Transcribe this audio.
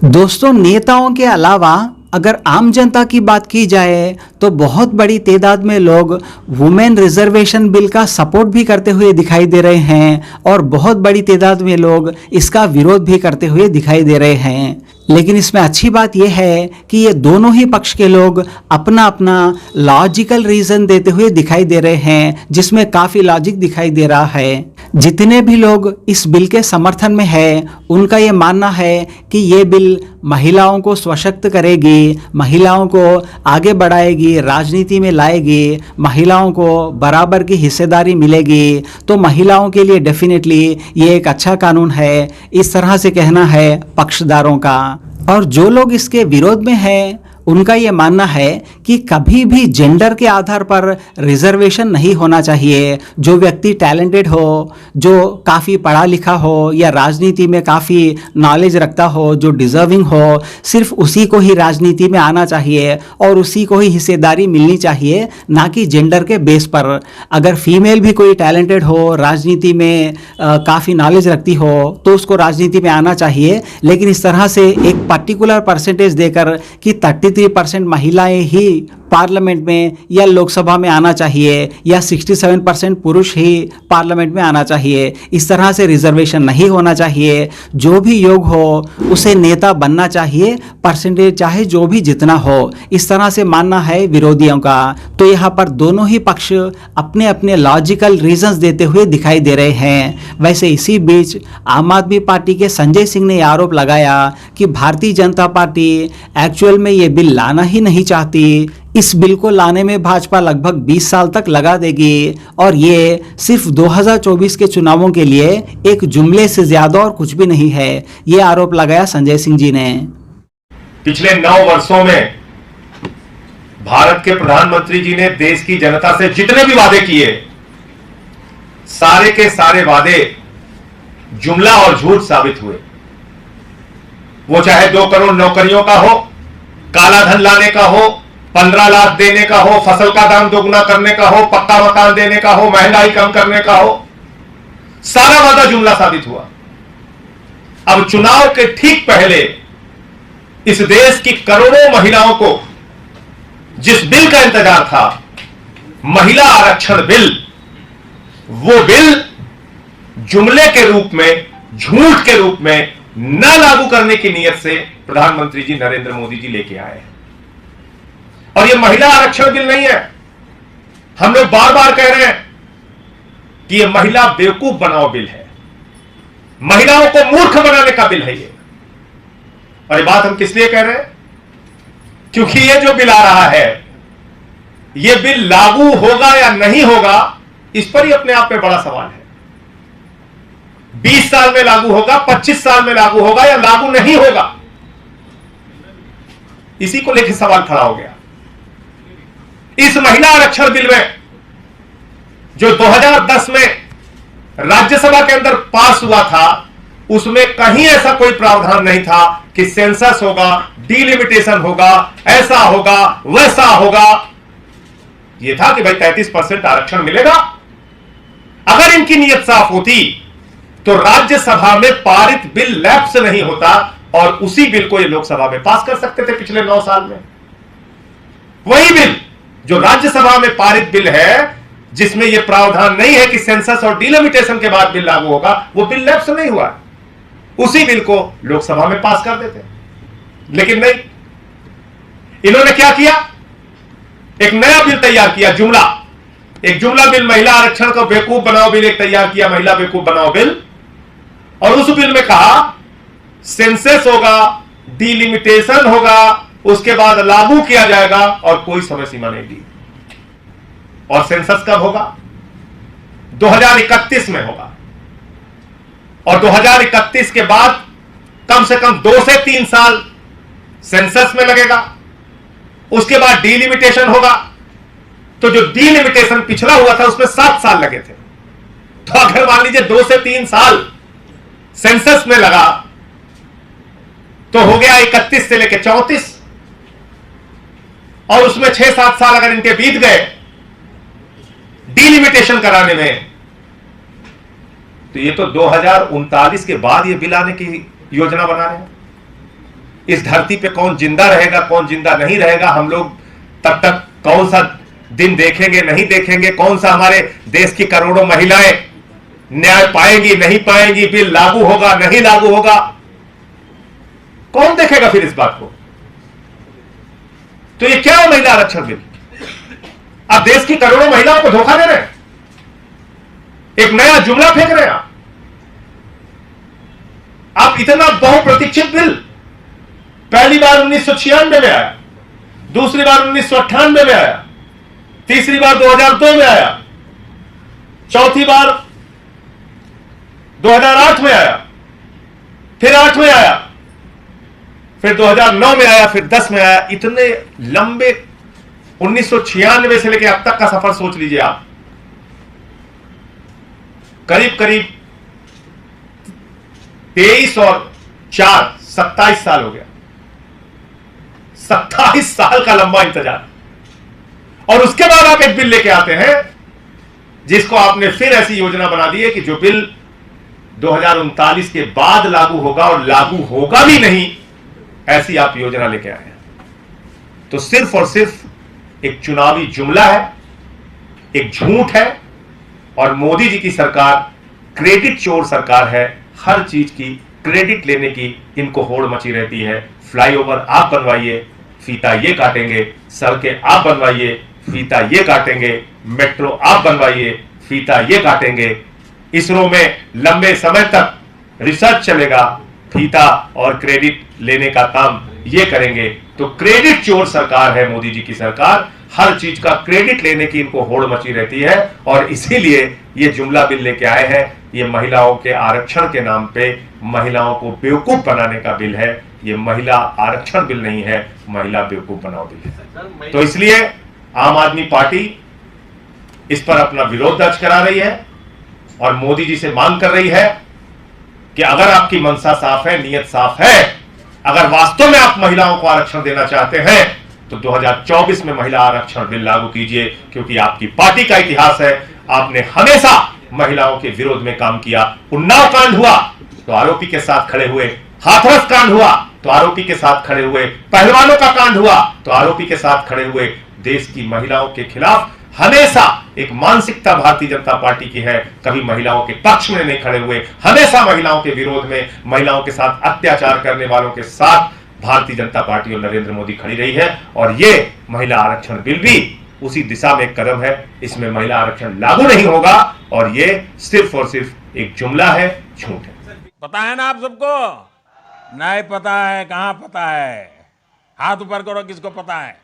दोस्तों, नेताओं के अलावा अगर आम जनता की बात की जाए तो बहुत बड़ी तादाद में लोग वुमेन रिजर्वेशन बिल का सपोर्ट भी करते हुए दिखाई दे रहे हैं और बहुत बड़ी तादाद में लोग इसका विरोध भी करते हुए दिखाई दे रहे हैं। लेकिन इसमें अच्छी बात यह है कि ये दोनों ही पक्ष के लोग अपना अपना लॉजिकल रीज़न देते हुए दिखाई दे रहे हैं, जिसमें काफ़ी लॉजिक दिखाई दे रहा है। जितने भी लोग इस बिल के समर्थन में हैं, उनका ये मानना है कि ये बिल महिलाओं को सशक्त करेगी, महिलाओं को आगे बढ़ाएगी, राजनीति में लाएगी, महिलाओं को बराबर की हिस्सेदारी मिलेगी, तो महिलाओं के लिए डेफिनेटली ये एक अच्छा कानून है, इस तरह से कहना है पक्षदारों का। और जो लोग इसके विरोध में हैं, उनका ये मानना है कि कभी भी जेंडर के आधार पर रिजर्वेशन नहीं होना चाहिए। जो व्यक्ति टैलेंटेड हो, जो काफ़ी पढ़ा लिखा हो या राजनीति में काफ़ी नॉलेज रखता हो, जो डिज़र्विंग हो, सिर्फ उसी को ही राजनीति में आना चाहिए और उसी को ही हिस्सेदारी मिलनी चाहिए, ना कि जेंडर के बेस पर। अगर फीमेल भी कोई टैलेंटेड हो, राजनीति में काफ़ी नॉलेज रखती हो, तो उसको राजनीति में आना चाहिए। लेकिन इस तरह से एक पर्टिकुलर परसेंटेज देकर कि 33% महिलाएं ही पार्लियामेंट में या लोकसभा में आना चाहिए या 67% पुरुष ही पार्लियामेंट में आना चाहिए, इस तरह से रिजर्वेशन नहीं होना चाहिए। जो भी योग हो उसे नेता बनना चाहिए, परसेंटेज चाहे जो भी जितना हो, इस तरह से मानना है विरोधियों का। तो यहाँ पर दोनों ही पक्ष अपने अपने लॉजिकल रीजंस देते हुए दिखाई दे रहे हैं। वैसे इसी बीच आम आदमी पार्टी के संजय सिंह ने आरोप लगाया कि भारतीय जनता पार्टी एक्चुअल में ये बिल लाना ही नहीं चाहती। इस बिल को लाने में भाजपा लगभग 20 साल तक लगा देगी और ये सिर्फ 2024 के चुनावों के लिए एक जुमले से ज्यादा और कुछ भी नहीं है, ये आरोप लगाया संजय सिंह जी ने। पिछले 9 वर्षों में भारत के प्रधानमंत्री जी ने देश की जनता से जितने भी वादे किए, सारे के सारे वादे जुमला और झूठ साबित हुए। वो चाहे 2 करोड़ नौकरियों का हो, काला धन लाने का हो, 15 लाख देने का हो, फसल का दाम दोगुना करने का हो, पक्का मकान देने का हो, महंगाई कम करने का हो, सारा वादा जुमला साबित हुआ। अब चुनाव के ठीक पहले इस देश की करोड़ों महिलाओं को जिस बिल का इंतजार था, महिला आरक्षण बिल, वो बिल जुमले के रूप में, झूठ के रूप में न लागू करने की नीयत से प्रधानमंत्री जी नरेंद्र मोदी जी लेके आए हैं। और ये महिला आरक्षण बिल नहीं है। हम लोग बार बार कह रहे हैं कि ये महिला बेवकूफ बनाओ बिल है, महिलाओं को मूर्ख बनाने का बिल है ये। और ये बात हम किस लिए कह रहे हैं? क्योंकि ये जो बिल आ रहा है, ये बिल लागू होगा या नहीं होगा, इस पर ही अपने आप में बड़ा सवाल है। 20 साल में लागू होगा, 25 साल में लागू होगा या लागू नहीं होगा, इसी को लेकर सवाल खड़ा हो गया। इस महिला आरक्षण बिल में जो 2010 में राज्यसभा के अंदर पास हुआ था, उसमें कहीं ऐसा कोई प्रावधान नहीं था कि सेंसस होगा, डिलिमिटेशन होगा, ऐसा होगा, वैसा होगा। यह था कि भाई 33% आरक्षण मिलेगा। अगर इनकी नीयत साफ होती तो राज्यसभा में पारित बिल लैप्स नहीं होता और उसी बिल को ये लोकसभा में पास कर सकते थे पिछले 9 साल में। वही बिल जो राज्यसभा में पारित बिल है, जिसमें यह प्रावधान नहीं है कि सेंसस और डिलिमिटेशन के बाद बिल लागू होगा, वो बिल लैप्स नहीं हुआ, उसी बिल को लोकसभा में पास कर देते। लेकिन नहीं, इन्होंने क्या किया? एक नया बिल तैयार किया, जुमला, एक जुमला बिल, महिला आरक्षण को बेवकूफ बनाओ बिल एक तैयार किया, महिला बेवकूफ बनाओ बिल। और उस बिल में कहा सेंसस होगा, डिलिमिटेशन होगा, उसके बाद लागू किया जाएगा और कोई समय सीमा नहीं दी। और सेंसस कब होगा? 2031 में होगा। और 2031 के बाद कम से कम 2 से 3 साल सेंसस में लगेगा, उसके बाद डिलिमिटेशन होगा। तो जो डिलिमिटेशन पिछला हुआ था उसमें 7 साल लगे थे। तो अगर मान लीजिए 2 से 3 साल सेंसस में लगा तो हो गया 31 से लेकर 34, और उसमें 6-7 साल अगर इनके बीत गए डिलिमिटेशन कराने में, तो ये तो 2039 के बाद ये बिल आने की योजना बना रहे हैं। इस धरती पे कौन जिंदा रहेगा कौन जिंदा नहीं रहेगा, हम लोग तब तक कौन सा दिन देखेंगे नहीं देखेंगे, कौन सा हमारे देश की करोड़ों महिलाएं न्याय पाएंगी नहीं पाएंगी, बिल लागू होगा नहीं लागू होगा, कौन देखेगा फिर इस बात को। तो ये क्या है महिला आरक्षण बिल? आप देश की करोड़ों महिलाओं को धोखा दे रहे हैं, एक नया जुमला फेंक रहे हैं आप इतना बहुप्रतीक्षित बिल पहली बार 1996 में आया, दूसरी बार 1998 में आया, तीसरी बार 2002 में आया, चौथी बार 2008 में आया, फिर 8 में आया, फिर 2009 में आया, फिर 10 में आया। इतने लंबे 1996 से लेकर अब तक का सफर सोच लीजिए आप, करीब करीब 23 और 4 27 साल हो गया। 27 साल का लंबा इंतजार, और उसके बाद आप एक बिल लेके आते हैं जिसको आपने फिर ऐसी योजना बना दी है कि जो बिल 2039 के बाद लागू होगा और लागू होगा भी नहीं, ऐसी आप योजना लेके आए हैं। तो सिर्फ और सिर्फ एक चुनावी जुमला है, एक झूठ है, और मोदी जी की सरकार क्रेडिट चोर सरकार है। हर चीज की क्रेडिट लेने की इनको होड़ मची रहती है। फ्लाईओवर आप बनवाइए, फीता ये काटेंगे, सड़कें आप बनवाइए, फीता ये काटेंगे, मेट्रो आप बनवाइए, फीता ये काटेंगे। इसरो में लंबे समय तक रिसर्च चलेगा, फीता और क्रेडिट लेने का काम ये करेंगे। तो क्रेडिट चोर सरकार है मोदी जी की सरकार, हर चीज का क्रेडिट लेने की इनको होड़ मची रहती है, और इसीलिए ये जुमला बिल लेके आए हैं। ये महिलाओं के आरक्षण के नाम पे महिलाओं को बेवकूफ बनाने का बिल है। ये महिला आरक्षण बिल नहीं है, महिला बेवकूफ बनाओ बिल है। तो इसलिए आम आदमी पार्टी इस पर अपना विरोध दर्ज करा रही है और मोदी जी से मांग कर रही है कि अगर आपकी मंशा साफ है, नीयत साफ है, अगर वास्तव में आप महिलाओं को आरक्षण देना चाहते हैं, तो 2024 में महिला आरक्षण बिल लागू कीजिए, क्योंकि आपकी पार्टी का इतिहास है, आपने हमेशा महिलाओं के विरोध में काम किया। उन्नाव कांड हुआ तो आरोपी के साथ खड़े हुए, हाथरस कांड हुआ तो आरोपी के साथ खड़े हुए, पहलवानों का कांड हुआ तो आरोपी के साथ खड़े हुए। देश की महिलाओं के खिलाफ हमेशा एक मानसिकता भारतीय जनता पार्टी की है, कभी महिलाओं के पक्ष में नहीं खड़े हुए, हमेशा महिलाओं के विरोध में, महिलाओं के साथ अत्याचार करने वालों के साथ भारतीय जनता पार्टी और नरेंद्र मोदी खड़ी रही है। और ये महिला आरक्षण बिल भी उसी दिशा में एक कदम है। इसमें महिला आरक्षण लागू नहीं होगा, और ये सिर्फ और सिर्फ एक जुमला है, झूठ है। पता है ना आप सबको? नहीं पता है? कहां पता है? हाथ ऊपर करो किसको पता है।